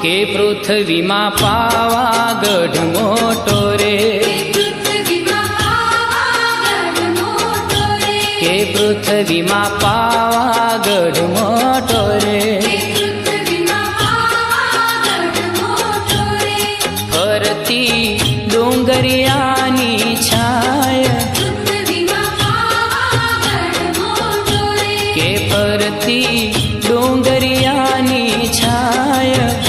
કે પૃથ્વીમાં પાવાગઢ મોટો રે, કે પૃથ્વીમાં પાવાગઢ મોટો રે, ફરતી ડુંગરિયાની છાયા, કે ફરતી ડુંગરિયાની છાયા,